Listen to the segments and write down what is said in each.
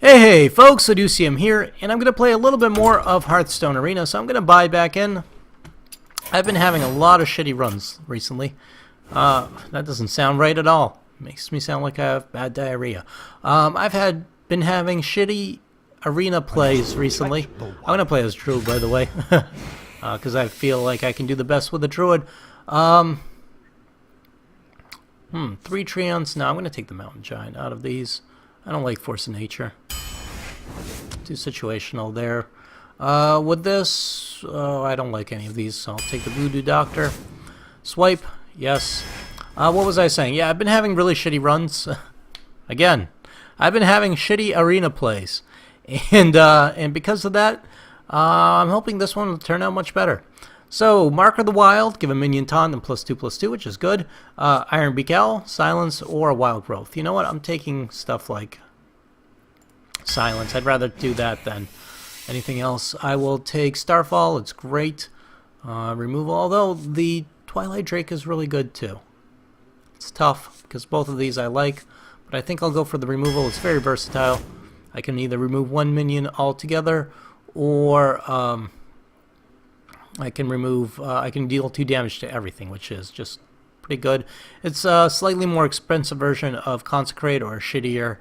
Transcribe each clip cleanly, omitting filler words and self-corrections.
Hey folks, Aducium here, and I'm going to play a little bit more of Hearthstone Arena, so I'm going to buy back in. I've been having a lot of shitty runs recently. That doesn't sound right at all. Makes me sound like I have bad diarrhea. Been having shitty arena plays recently. I'm going to play as Druid, by the way, because I feel like I can do the best with a Druid. 3 Treants. No, I'm going to take the Mountain Giant out of these. I don't like Force of Nature. Too situational there. With this, I don't like any of these, so I'll take the Voodoo Doctor. Swipe, yes. What was I saying? Yeah, I've been having really shitty runs. Again, I've been having shitty arena plays. And because of that, I'm hoping this one will turn out much better. So, Mark of the Wild, give a minion taunt and +2/+2, which is good. Iron Beak Owl, Silence, or Wild Growth. You know what? I'm taking stuff like Silence. I'd rather do that than anything else. I will take Starfall. It's great. Removal, although the Twilight Drake is really good too. It's tough because both of these I like, but I think I'll go for the removal. It's very versatile. I can either remove one minion altogether, or I can deal 2 damage to everything, which is just pretty good. It's a slightly more expensive version of Consecrate or a shittier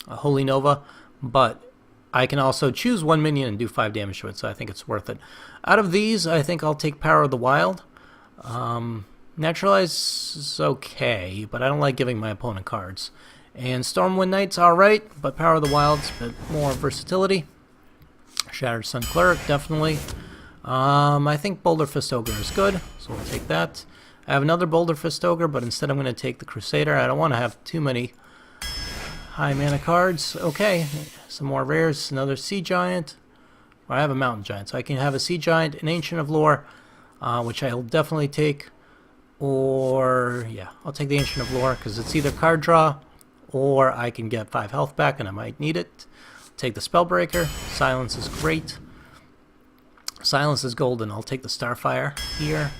Holy Nova, but I can also choose one minion and do 5 damage to it, so I think it's worth it. Out of these, I think I'll take Power of the Wild. Naturalize is okay, but I don't like giving my opponent cards. And Stormwind Knight's alright, but Power of the Wild's a bit more versatility. Shattered Sun Cleric, definitely. I think Boulder Fist Ogre is good, so we'll take that. I have another Boulder Fist Ogre, but instead I'm going to take the Crusader. I don't want to have too many high mana cards. Okay, some more rares. Another Sea Giant. Well, I have a Mountain Giant, so I can have a Sea Giant, an Ancient of Lore, which I'll definitely take. Or, yeah, I'll take the Ancient of Lore, because it's either card draw, or I can get 5 health back, and I might need it. Take the Spellbreaker. Silence is great. Silence is golden. I'll take the Starfire here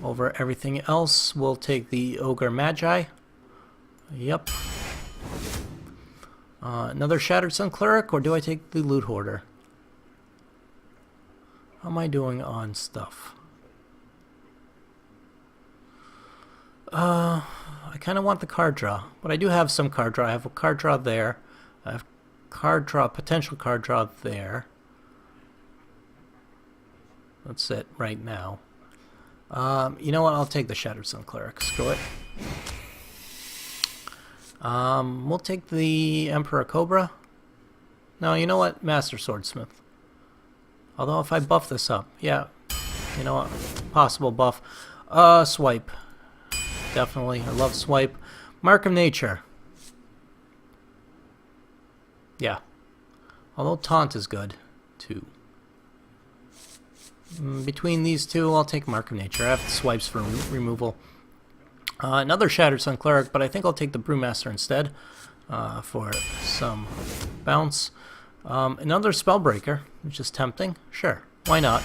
over everything else. We'll take the Ogre Magi. Yep. Another Shattered Sun Cleric, or do I take the Loot Hoarder? How am I doing on stuff? I kind of want the card draw, but I do have some card draw. I have a card draw there. I have card draw, potential card draw there. That's it right now. You know what? I'll take the Shattered Sun Cleric. Screw it. We'll take the Emperor Cobra. No, you know what? Master Swordsmith. Although if I buff this up, yeah, you know what? Possible buff. Swipe. Definitely. I love Swipe. Mark of Nature. Yeah. Although Taunt is good, too. Between these two, I'll take Mark of Nature. I have the swipes for removal. Another Shattered Sun Cleric, but I think I'll take the Brewmaster instead for some bounce. Another Spellbreaker, which is tempting. Sure, why not?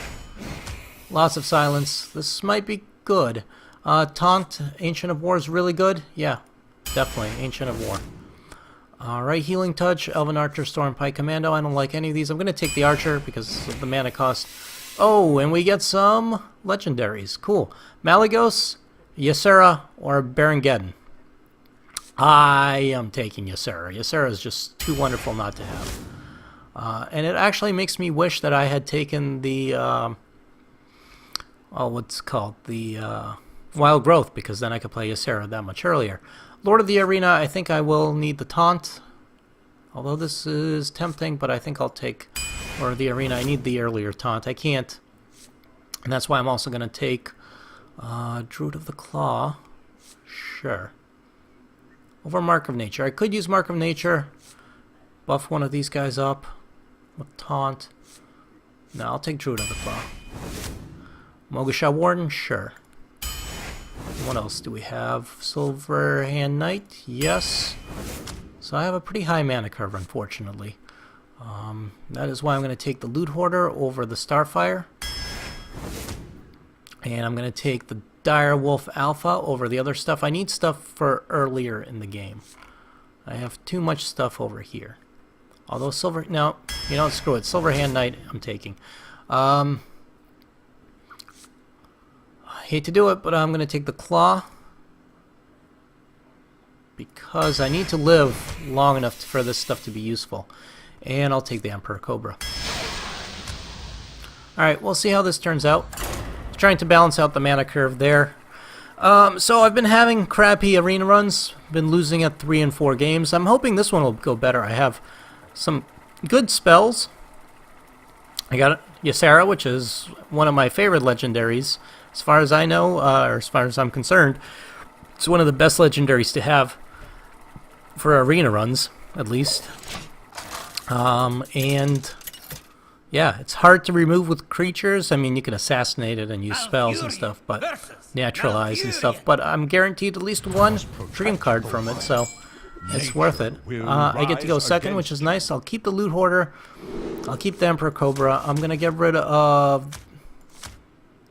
Lots of Silence. This might be good. Taunt, Ancient of War is really good. Yeah, definitely, Ancient of War. Alright, Healing Touch, Elven Archer, Stormpike Commando. I don't like any of these. I'm going to take the Archer because of the mana cost. Oh, and we get some legendaries. Cool. Malygos, Ysera, or Barongeddon. I am taking Ysera. Ysera is just too wonderful not to have. And it actually makes me wish that I had taken the, what's it called? The Wild Growth, because then I could play Ysera that much earlier. Lord of the Arena, I think I will need the Taunt. Although this is tempting, but I think I'll take Lord of the Arena. I need the earlier Taunt. I can't. And that's why I'm also going to take Druid of the Claw. Sure. Over Mark of Nature. I could use Mark of Nature. Buff one of these guys up with Taunt. No, I'll take Druid of the Claw. Mogashaw Warden? Sure. What else do we have? Silverhand Knight? Yes. So I have a pretty high mana curve, unfortunately. That is why I'm going to take the Loot Hoarder over the Starfire. And I'm going to take the Dire Wolf Alpha over the other stuff. I need stuff for earlier in the game. I have too much stuff over here. Although silver... No, you know, screw it. Silver Hand Knight I'm taking. I hate to do it, but I'm going to take the Claw. Because I need to live long enough for this stuff to be useful. And I'll take the Emperor Cobra. Alright, we'll see how this turns out. Trying to balance out the mana curve there. So I've been having crappy arena runs. Been losing at 3 and 4 games. I'm hoping this one will go better. I have some good spells. I got Ysera, which is one of my favorite legendaries. As far as I know, or as far as I'm concerned, it's one of the best legendaries to have for arena runs, at least. And yeah, it's hard to remove with creatures. I mean, you can assassinate it and use spells and stuff, but naturalize and stuff. But I'm guaranteed at least one dream card from it, so it's worth it. I get to go second, which is nice. I'll keep the Loot Hoarder. I'll keep the Emperor Cobra. I'm going to get rid of...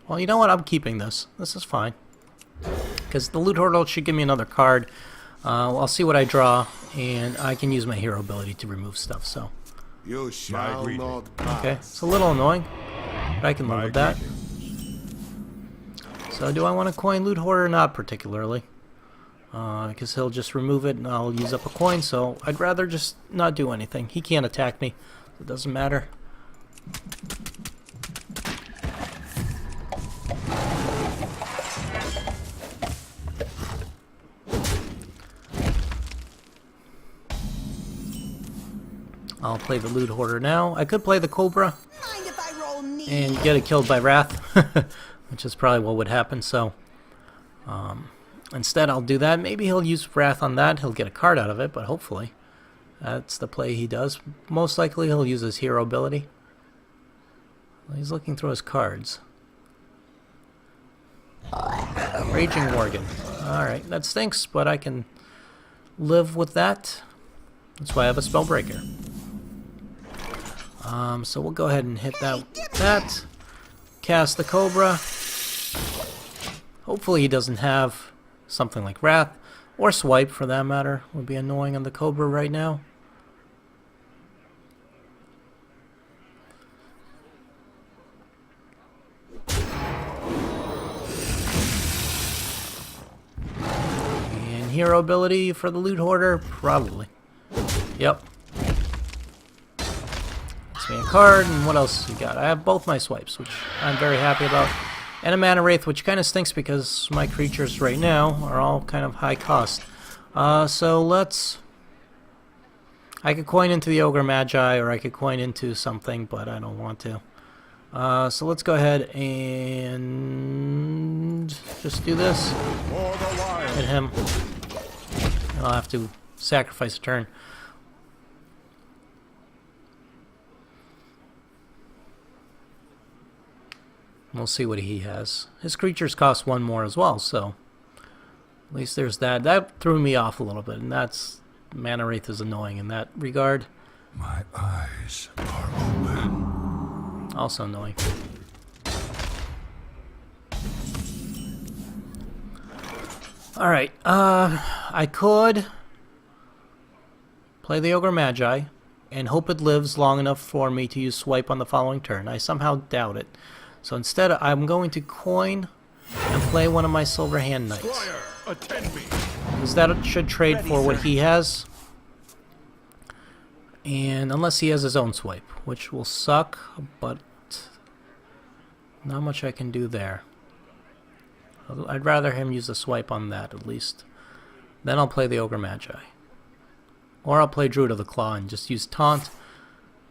Well, you know what? I'm keeping this. This is fine. Because the Loot Hoarder should give me another card. I'll see what I draw, and I can use my hero ability to remove stuff, so... You shall not pass. Okay, it's a little annoying, but I can live with that. So do I want to coin Loot Hoarder? Not particularly. Because he'll just remove it and I'll use up a coin, so I'd rather just not do anything. He can't attack me, so it doesn't matter. I'll play the Loot Hoarder now. I could play the Cobra and get it killed by Wrath, which is probably what would happen. So instead I'll do that. Maybe he'll use Wrath on that. He'll get a card out of it, but hopefully that's the play he does. Most likely he'll use his hero ability. He's looking through his cards. Raging Worgen. Alright, that stinks, but I can live with that. That's why I have a Spellbreaker. So we'll go ahead and hit that. Cast the Cobra. Hopefully he doesn't have something like Wrath, or Swipe for that matter. Would be annoying on the Cobra right now. And hero ability for the Loot Hoarder? Probably. Yep. Me a card, and what else we got? I have both my swipes, which I'm very happy about, and a Mana Wraith, which kind of stinks because my creatures right now are all kind of high cost. So let's... I could coin into the Ogre Magi, or I could coin into something, but I don't want to. So let's go ahead and just do this. Hit him. I'll have to sacrifice a turn. We'll see what he has. His creatures cost 1 more as well, so at least there's that. That threw me off a little bit, and that's... Mana Wraith is annoying in that regard. My eyes are open. Also annoying. Alright, I could play the Ogre Magi and hope it lives long enough for me to use Swipe on the following turn. I somehow doubt it. So instead, I'm going to coin and play one of my Silver Hand Knights. Because that should trade for what he has. And unless he has his own Swipe, which will suck, but not much I can do there. I'd rather him use the Swipe on that, at least. Then I'll play the Ogre Magi. Or I'll play Druid of the Claw and just use Taunt.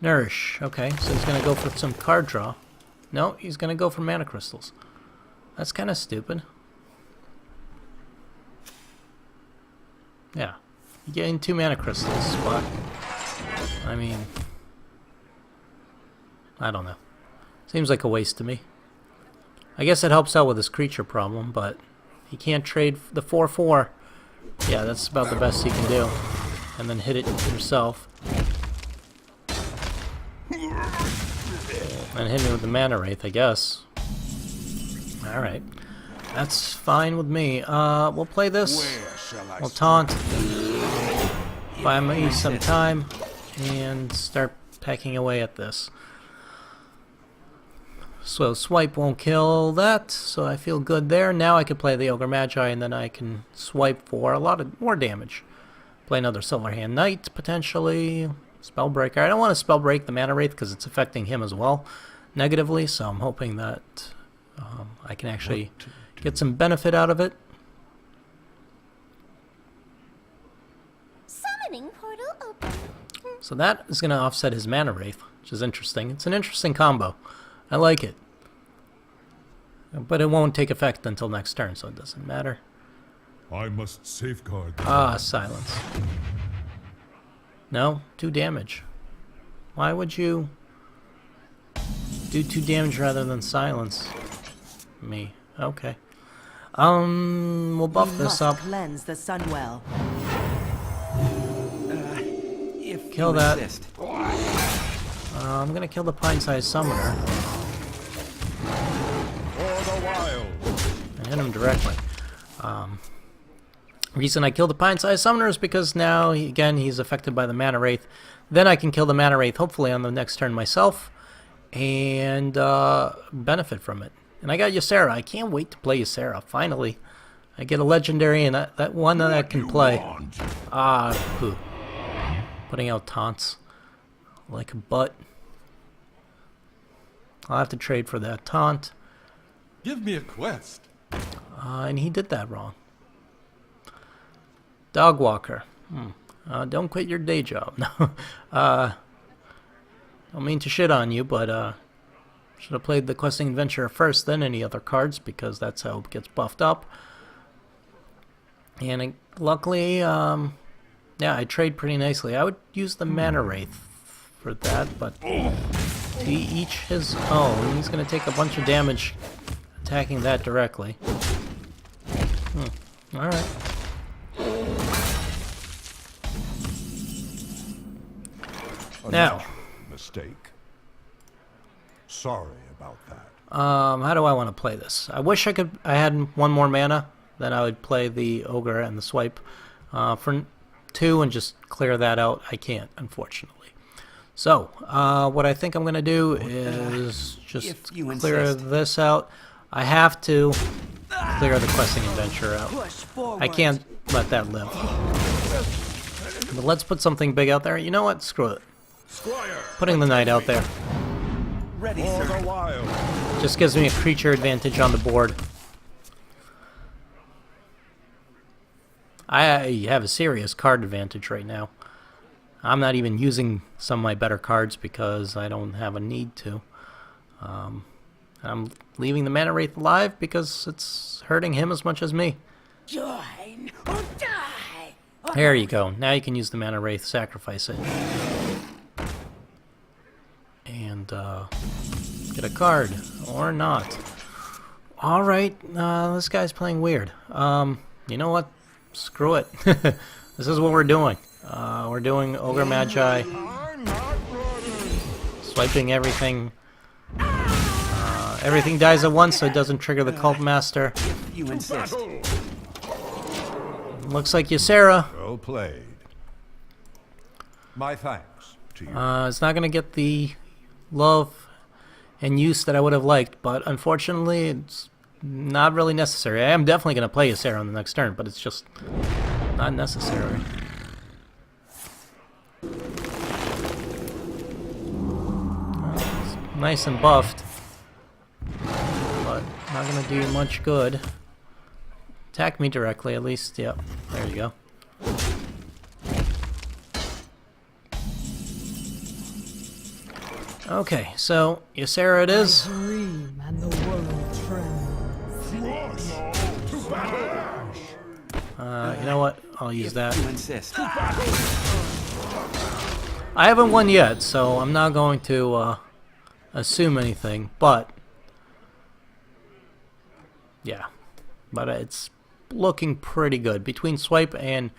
Nourish. Okay, so he's going to go for some card draw. No, he's going to go for Mana Crystals. That's kind of stupid. Yeah. You're getting 2 Mana Crystals, but... I mean... I don't know. Seems like a waste to me. I guess it helps out with his creature problem, but... He can't trade the 4/4. Yeah, that's about the best he can do. And then hit it yourself. And hit me with the Mana Wraith, I guess. Alright. That's fine with me. We'll play this. We'll taunt. buy me some time and start pecking away at this. So swipe won't kill that, so I feel good there. Now I can play the Ogre Magi, and then I can swipe for a lot of more damage. Play another Silverhand Knight, potentially. Spellbreaker. I don't want to Spellbreak the Mana Wraith because it's affecting him as well negatively, so I'm hoping that I can actually get some benefit out of it. Summoning portal open. So that is going to offset his Mana Wraith, which is interesting. It's an interesting combo. I like it. But it won't take effect until next turn, so it doesn't matter. I must safeguard. Ah, silence. No, 2 damage. Why would you do 2 damage rather than silence me? Okay. We'll buff this up. Cleanse the Sunwell. Kill that. I'm gonna kill the Pine-sized Summoner. For the wild. And hit him directly. Reason I killed the Pine-sized Summoner is because now, again, he's affected by the Mana Wraith. Then I can kill the Mana Wraith, hopefully on the next turn myself, and benefit from it. And I got Ysera. I can't wait to play Ysera. Finally, I get a legendary, and that one that I can play. Poo. Putting out taunts like a butt. I'll have to trade for that taunt. Give me a quest. And he did that wrong. Dog Walker. Don't quit your day job. No. Don't mean to shit on you, but should have played the Questing Adventurer first, then any other cards, because that's how it gets buffed up. And luckily, yeah, I trade pretty nicely. I would use the Mana Wraith for that, but to each his own. He's going to take a bunch of damage attacking that directly. Alright. Now, Mistake. Sorry about that. how do I want to play this? I wish I had 1 more mana, then I would play the Ogre and the Swipe for 2 and just clear that out. I can't, unfortunately. So, what I think I'm going to do is just clear this out. I have to clear the Questing Adventure out. I can't let that live. But let's put something big out there. You know what? Screw it. Putting the Knight out there. Ready, sir. Just gives me a creature advantage on the board. I have a serious card advantage right now. I'm not even using some of my better cards because I don't have a need to. I'm leaving the Mana Wraith alive because it's hurting him as much as me. Join or die. There you go. Now you can use the Mana Wraith, sacrifice it. And get a card. Or not. Alright, this guy's playing weird. You know what? Screw it. This is what we're doing. We're doing Ogre Magi. Swiping everything. Everything dies at once so it doesn't trigger the Cult Master. You insist. Looks like Ysera. Well played. My thanks to you. It's not going to get the love and use that I would have liked, but unfortunately it's not really necessary. I am definitely going to play Ysera on the next turn, but it's just not necessary. It's nice and buffed, but not going to do much good. Attack me directly, at least. Yep, there you go. Okay, so Ysera it is. Dream and the world trembles. You know what? I'll use that. You insist. I haven't won yet, so I'm not going to assume anything, but yeah. But it's looking pretty good. Between Swipe and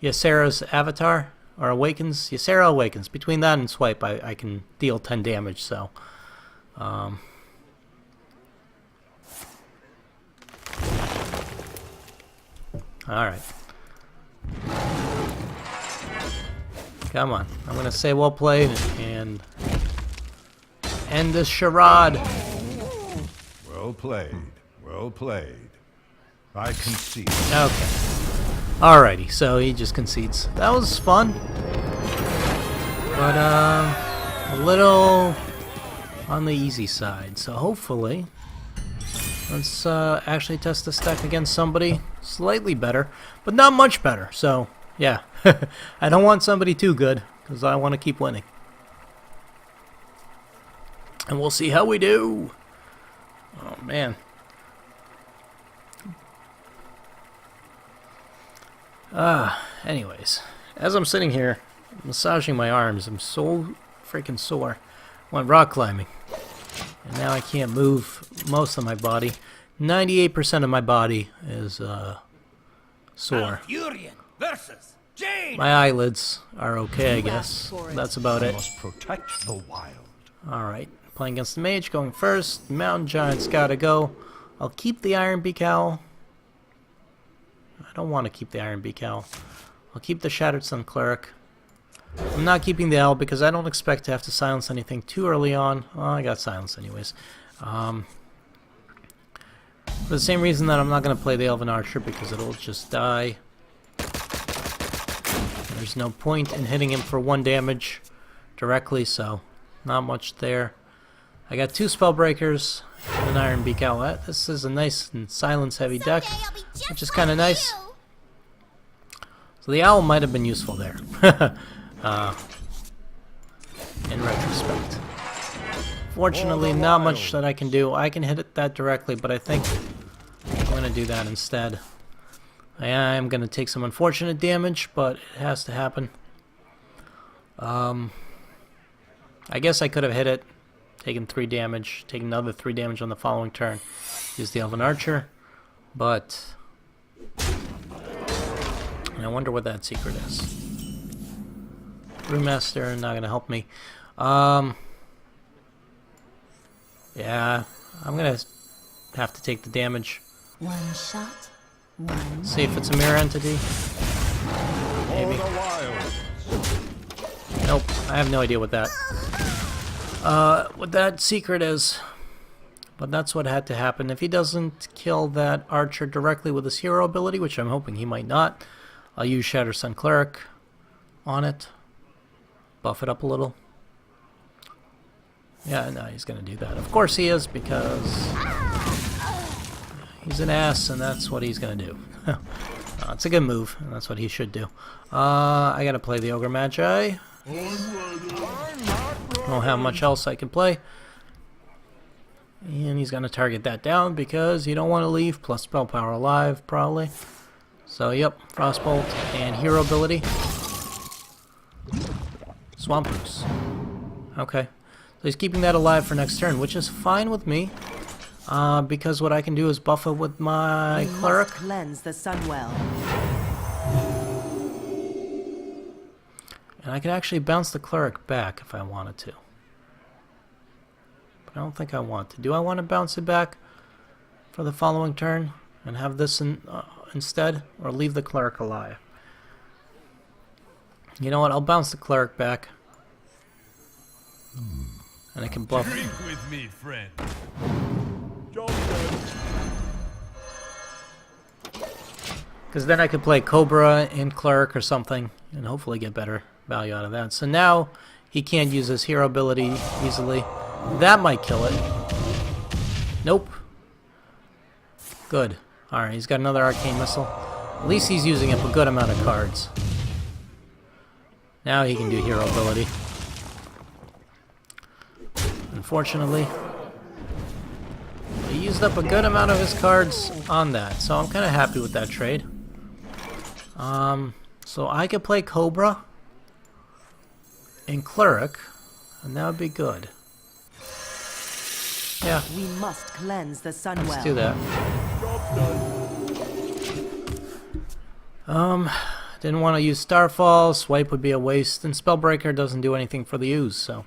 Ysera's Avatar, or Awakens, Ysera Awakens. Between that and Swipe, I can deal 10 damage, so alright. Come on. I'm gonna say well played and end this charade. Well played. Well played. I concede. Okay. Alrighty, so he just concedes. That was fun. But a little on the easy side. So hopefully let's actually test this deck against somebody slightly better, but not much better. So yeah, I don't want somebody too good because I want to keep winning. And we'll see how we do. Oh man. Anyways, as I'm sitting here massaging my arms, I'm so freaking sore. Went rock climbing, and now I can't move most of my body. 98% of my body is sore. My eyelids are okay, I guess. That's about it. Must protect the wild. Alright, playing against the mage, going first. Mountain Giant's gotta go. I'll keep the Iron Beak Owl. I don't want to keep the Iron Beak Owl. I'll keep the Shattered Sun Cleric. I'm not keeping the Owl because I don't expect to have to silence anything too early on. Well, I got silence anyways. For the same reason that I'm not going to play the Elven Archer because it'll just die. There's no point in hitting him for 1 damage directly, so not much there. I got 2 Spellbreakers and an Iron Beak Owl. This is a nice and silence-heavy deck, which is kind of nice. So the Owl might have been useful there, in retrospect. Fortunately, not much that I can do. I can hit it that directly, but I think I'm going to do that instead. I am going to take some unfortunate damage, but it has to happen. I guess I could have hit it, taken 3 damage, taken another 3 damage on the following turn. Use the Elven Archer, but I wonder what that secret is. Brewmaster not going to help me. Yeah, I'm going to have to take the damage. One shot, one. See if it's a mirror entity. Maybe. Nope, I have no idea what that secret is. But that's what had to happen. If he doesn't kill that archer directly with his hero ability, which I'm hoping he might not, I'll use Shatter Sun Cleric on it. Buff it up a little. Yeah, no, he's gonna do that. Of course he is, because he's an ass, and that's what he's gonna do. It's a good move, and that's what he should do. I gotta play the Ogre Magi. I don't know how much else I can play. And he's gonna target that down because you don't want to leave, plus spell power alive, probably. So, yep, Frostbolt and hero ability. Swamp Ooze. Okay. So he's keeping that alive for next turn, which is fine with me. Because what I can do is buff it with my Cleric. Cleanse the Sunwell. And I can actually bounce the Cleric back if I wanted to. But I don't think I want to. Do I want to bounce it back for the following turn and have this instead? Or leave the Cleric alive? You know what? I'll bounce the Cleric back. And I can buff. Drink with me, friend. Because then I could play Cobra in Cleric or something and hopefully get better value out of that. So now he can't use his hero ability easily. That might kill it. Nope. Good. Alright, he's got another Arcane Missile. At least he's using up a good amount of cards. Now he can do hero ability. Unfortunately, he used up a good amount of his cards on that, so I'm kind of happy with that trade. So I could play Cobra and Cleric, and that would be good. Yeah, We must cleanse the Sunwell. let's do that. Didn't want to use Starfall. Swipe would be a waste, and Spellbreaker doesn't do anything for the ooze, so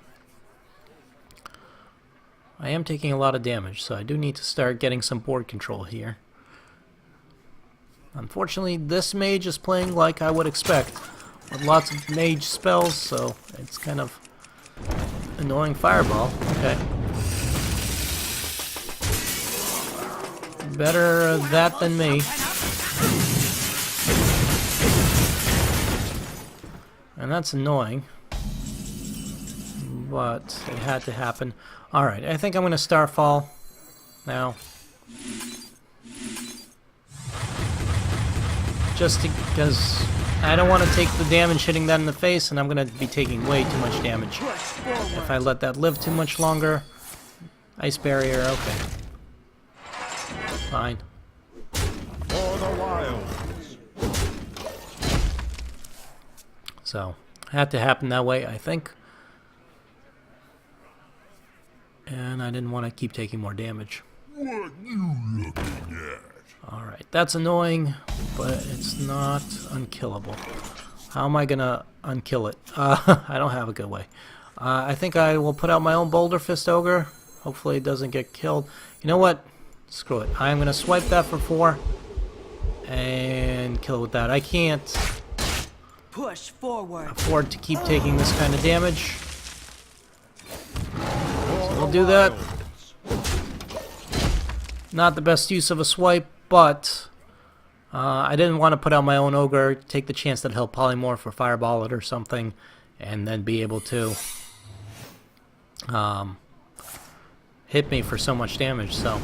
I am taking a lot of damage, so I do need to start getting some board control here. Unfortunately, this mage is playing like I would expect. with lots of mage spells, so it's kind of annoying. Fireball. Okay. Better that than me. And that's annoying. But it had to happen. Alright, I think I'm going to Starfall now. Just because I don't want to take the damage hitting that in the face, and I'm going to be taking way too much damage. If I let that live too much longer. Ice barrier, okay. Fine. For the wilds. So, had to happen that way, I think. And I didn't want to keep taking more damage. What you looking at? Alright, that's annoying, but it's not unkillable. How am I gonna unkill it? I don't have a good way. I think I will put out my own Boulder Fist Ogre. Hopefully it doesn't get killed. You know what? Screw it. I'm gonna swipe that for 4 and kill it with that. I can't Push forward. afford to keep taking this kind of damage. So we'll do that. Not the best use of a swipe, but I didn't want to put out my own ogre, take the chance that he'll polymorph or fireball it or something, and then be able to hit me for so much damage. So,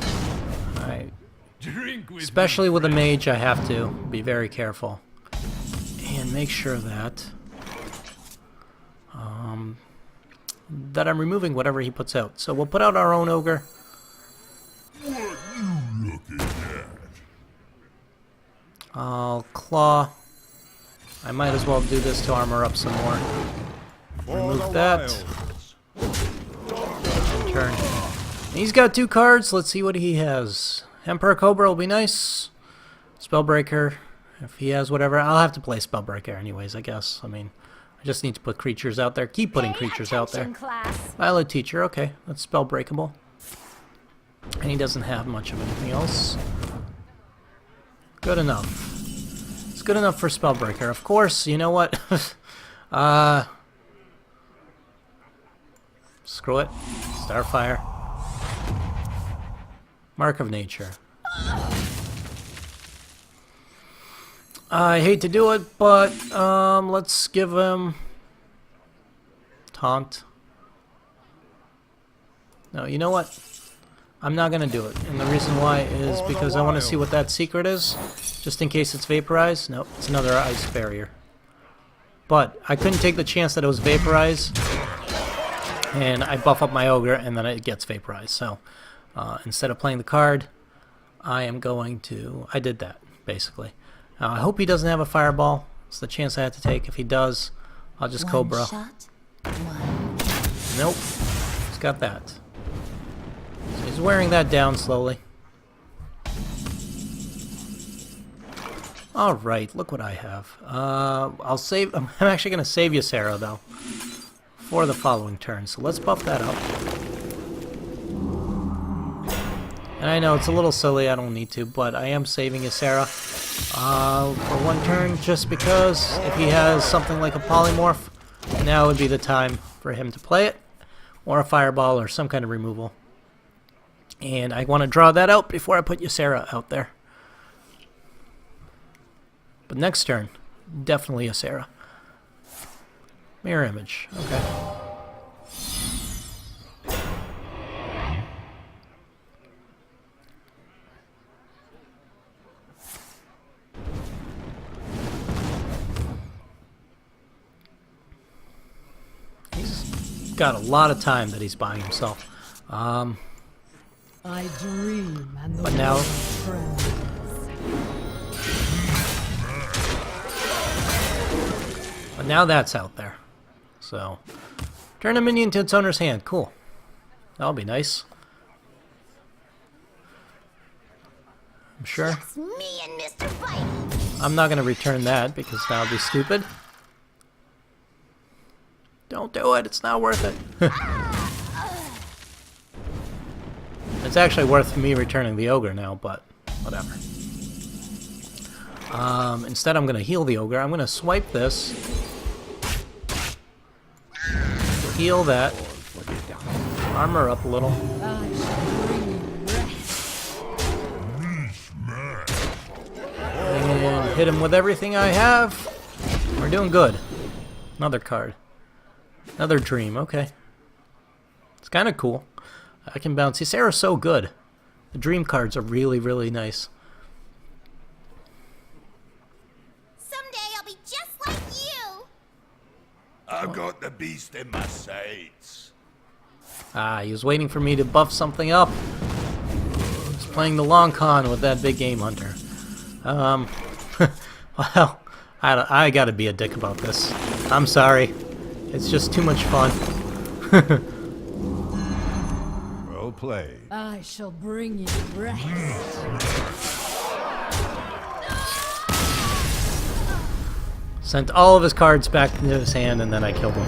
especially with a mage, I have to be very careful and make sure that that I'm removing whatever he puts out. So we'll put out our own ogre. What you looking at? I'll claw. I might as well do this to armor up some more. Remove that. Turn. He's got 2 cards. Let's see what he has. Emperor Cobra will be nice. Spellbreaker. If he has whatever. I'll have to play Spellbreaker anyways, I guess. I mean, I just need to put creatures out there. Keep putting creatures out there. Violet Teacher. Okay, that's spellbreakable. And he doesn't have much of anything else. Good enough. It's good enough for Spellbreaker. Of course, you know what? Screw it. Starfire. Mark of Nature. I hate to do it, but let's give him Taunt. No, you know what? I'm not going to do it. And the reason why is because I want to see what that secret is. Just in case it's vaporized. Nope, it's another ice barrier. But I couldn't take the chance that it was vaporized. And I buff up my ogre and then it gets vaporized. So instead of playing the card, I am going to... I did that, basically. I hope he doesn't have a fireball. It's the chance I had to take. If he does, I'll just Cobra. Nope. He's got that. So he's wearing that down slowly. Alright, look what I have. I'll save... I'm actually going to save you, Sarah, though, for the following turn. So let's buff that up. And I know it's a little silly, I don't need to, but I am saving you, Sarah, for 1 turn, just because if he has something like a polymorph, now would be the time for him to play it, or a fireball, or some kind of removal. And I want to draw that out before I put Ysera out there. But next turn, definitely Ysera. Mirror image, okay. He's got a lot of time that he's buying himself. I dream and the But now- world trembles. But now that's out there. So, turn a minion to its owner's hand. Cool. That'll be nice. I'm sure. It's me and Mr. Fighty. I'm not going to return that because that would be stupid. Don't do it. It's not worth it. It's actually worth me returning the ogre now, but whatever. Instead, I'm going to heal the ogre. I'm going to swipe this. Heal that. Armor up a little. I shall bring you rest. And hit him with everything I have. We're doing good. Another card. Another dream. Okay. It's kind of cool. I can bounce. These arrows are so good. The dream cards are really, really nice. Someday I'll be just like you. I've got the beast in my sights. Ah, he was waiting for me to buff something up. He's playing the long con with that big game hunter. Well, I gotta be a dick about this. I'm sorry. It's just too much fun. Well played. I shall bring you rest. Sent all of his cards back into his hand, and then I killed him.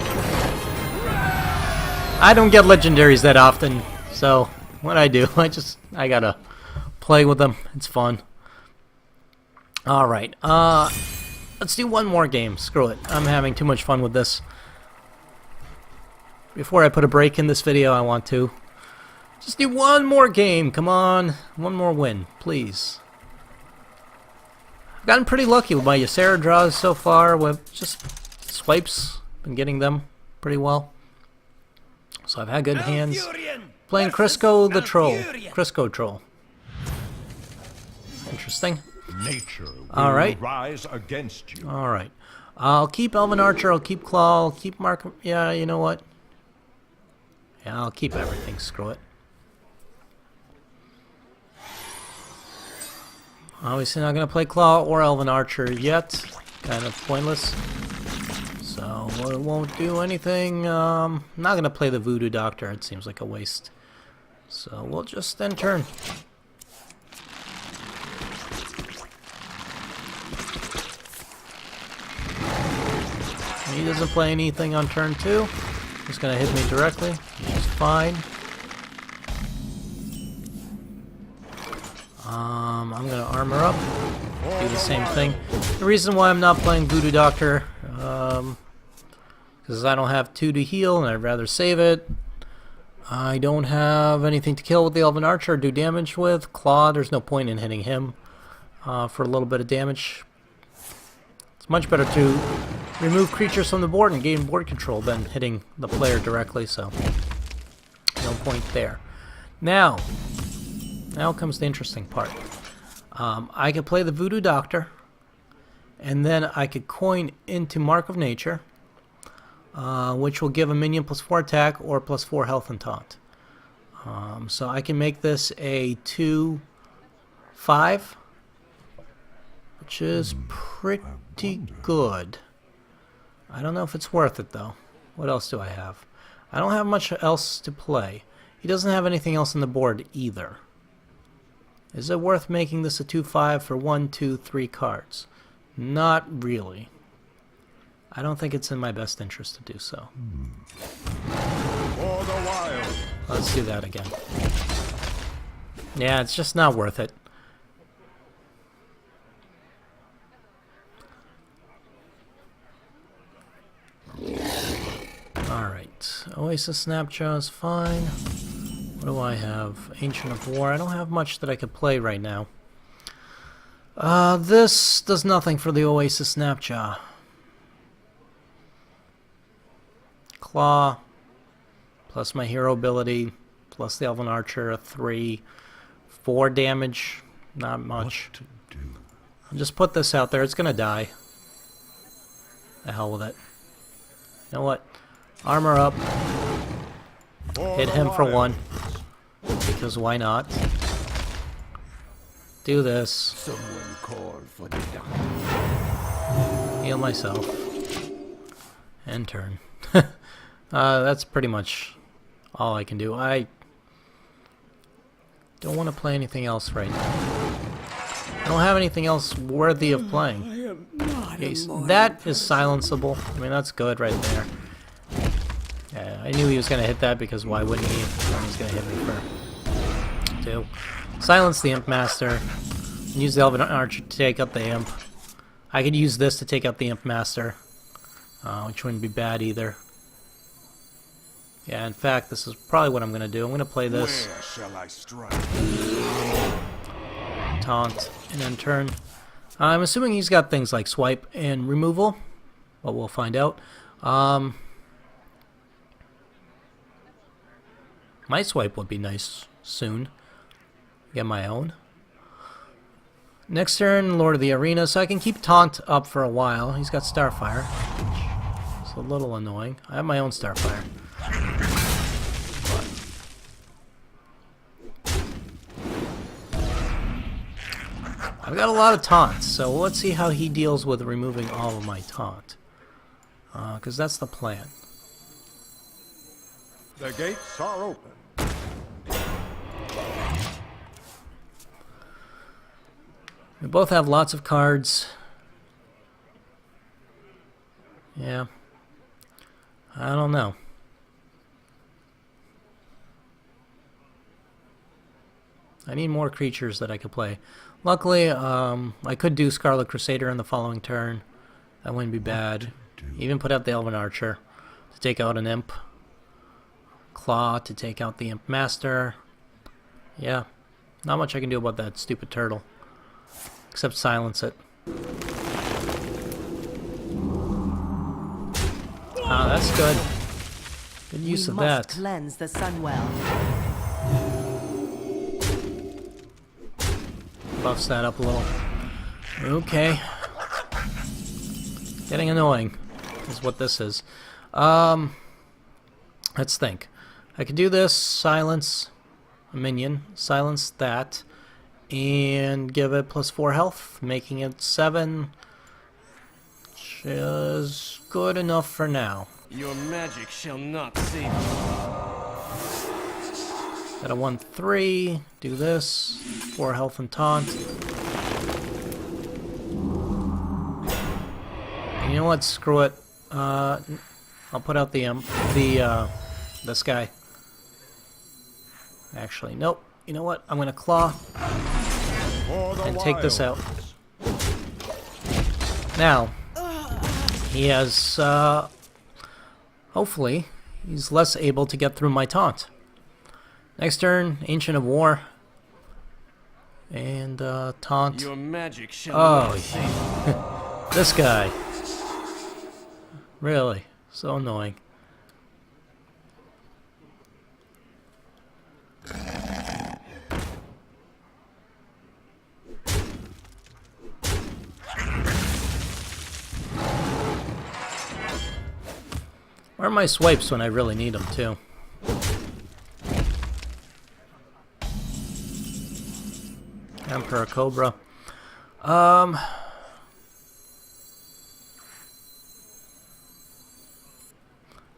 I don't get legendaries that often, so what I do, I gotta play with them. It's fun. Alright, let's do one more game. Screw it. I'm having too much fun with this. Before I put a break in this video, I want to just do one more game. Come on. One more win, please. I've gotten pretty lucky with my Ysera draws so far with just swipes. Been getting them pretty well. So I've had good hands. Playing Crisco the Troll. Crisco Troll. Interesting. Nature will Alright. rise against you. Alright. I'll keep Elven Archer, I'll keep Claw, I'll keep Mark... Yeah, you know what? Yeah, I'll keep everything. Screw it. Obviously not going to play Claw or Elven Archer yet. Kind of pointless. So, we won't do anything. I'm not going to play the Voodoo Doctor. It seems like a waste. So, we'll just end turn. He doesn't play anything on turn 2. He's going to hit me directly, which is fine. I'm going to armor up, do the same thing. The reason why I'm not playing Voodoo Doctor, because I don't have 2 to heal, and I'd rather save it. I don't have anything to kill with the Elven Archer or do damage with. Claw, there's no point in hitting him for a little bit of damage. It's much better to remove creatures from the board and gain board control than hitting the player directly, so no point there. Now comes the interesting part. I could play the Voodoo Doctor, and then I could coin into Mark of Nature, which will give a minion +4 attack or +4 health and taunt. So I can make this a 2/5, which is pretty good. I don't know if it's worth it, though. What else do I have? I don't have much else to play. He doesn't have anything else on the board either. Is it worth making this a 2/5 for 1, 2, 3 cards? Not really. I don't think it's in my best interest to do so. For the wild. Let's do that again. Yeah, it's just not worth it. Alright, Oasis Snapjaw is fine. What do I have? Ancient of War. I don't have much that I could play right now. This does nothing for the Oasis Snapjaw. Claw, plus my hero ability, plus the Elven Archer, a 3, 4 damage, not much. What to do? I'll just put this out there. It's gonna die. The hell with it. You know what? Armor up. Hit him for 1. Because why not? Do this. Someone call for the doctor. Heal myself. End turn. That's pretty much all I can do. I don't want to play anything else right now. I don't have anything else worthy of playing. Okay, so that is silenceable. I mean, that's good right there. Yeah, I knew he was going to hit that because why wouldn't he? He's going to hit me for 2. Silence the Imp Master. Use the Elven Archer to take up the Imp. I could use this to take out the Imp Master, which wouldn't be bad either. Yeah, in fact, this is probably what I'm going to do. I'm going to play this. Where shall I strike? Taunt, and then turn. I'm assuming he's got things like swipe and removal, but we'll find out. My swipe would be nice soon. Get my own. Next turn, Lord of the Arena, so I can keep Taunt up for a while. He's got Starfire. It's a little annoying. I have my own Starfire. I've got a lot of taunts, so let's see how he deals with removing all of my taunt. Because that's the plan. The gates are open. We both have lots of cards. Yeah. I don't know. I need more creatures that I could play. Luckily, I could do Scarlet Crusader in the following turn. That wouldn't be bad. Even put out the Elven Archer to take out an Imp. Claw to take out the Imp Master. Yeah. Not much I can do about that stupid turtle. Except silence it. Ah, that's good. Good use of that. Cleanse the Sunwell. Buffs that up a little. Okay. Getting annoying is what this is. Let's think. I could do this, silence a minion, silence that, and give it +4 health, making it 7, which is good enough for now. Your magic shall not save you. Got a 1/3, do this, 4 health and taunt. And you know what, screw it. I'll put out the this guy. Actually, nope. You know what? I'm gonna claw and take this out. Now, he has, hopefully, he's less able to get through my taunt. Next turn, Ancient of War. And, taunt. Your magic shall not save you. Oh, this guy. Really, so annoying. Where are my swipes when I really need them, too? Emperor Cobra.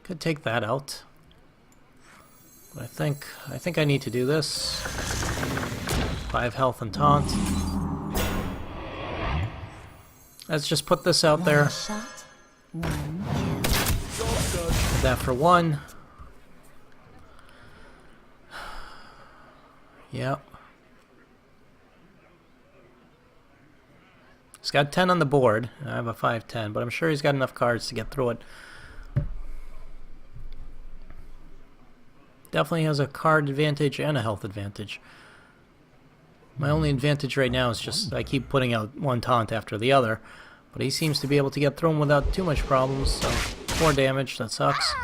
Could take that out. But I think I need to do this. 5 health and taunt. Let's just put this out there. Shot, one Put that for 1. Yep. He's got 10 on the board. I have a 5/10, but I'm sure he's got enough cards to get through it. Definitely has a card advantage and a health advantage. My only advantage right now is just I keep putting out one taunt after the other, but he seems to be able to get through them without too much problems, so 4 damage, that sucks.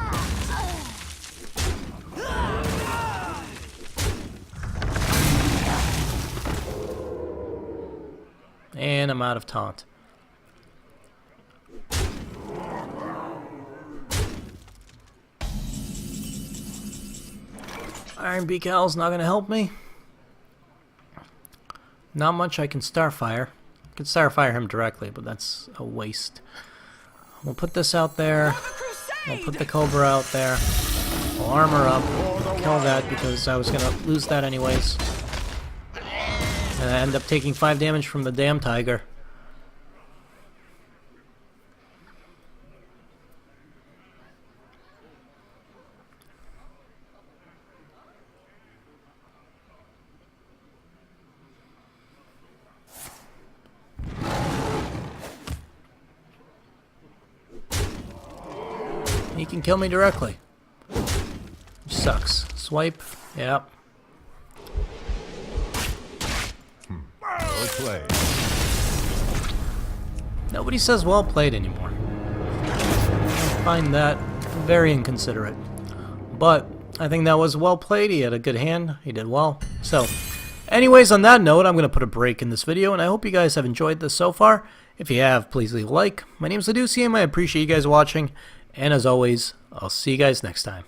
And I'm out of taunt. Iron Beak Owl's not going to help me. Not much I can Starfire. I can Starfire him directly, but that's a waste. We'll put this out there. We'll put the Cobra out there. We'll armor up. Kill that because I was going to lose that anyways. And I end up taking 5 damage from the damn tiger. can kill me directly. Sucks. Swipe. Yep. Well played. Nobody says well played anymore. I find that very inconsiderate. But I think that was well played. He had a good hand. He did well. So, anyways, on that note, I'm going to put a break in this video, and I hope you guys have enjoyed this so far. If you have, please leave a like. My name is Laducium. I appreciate you guys watching, and as always, I'll see you guys next time.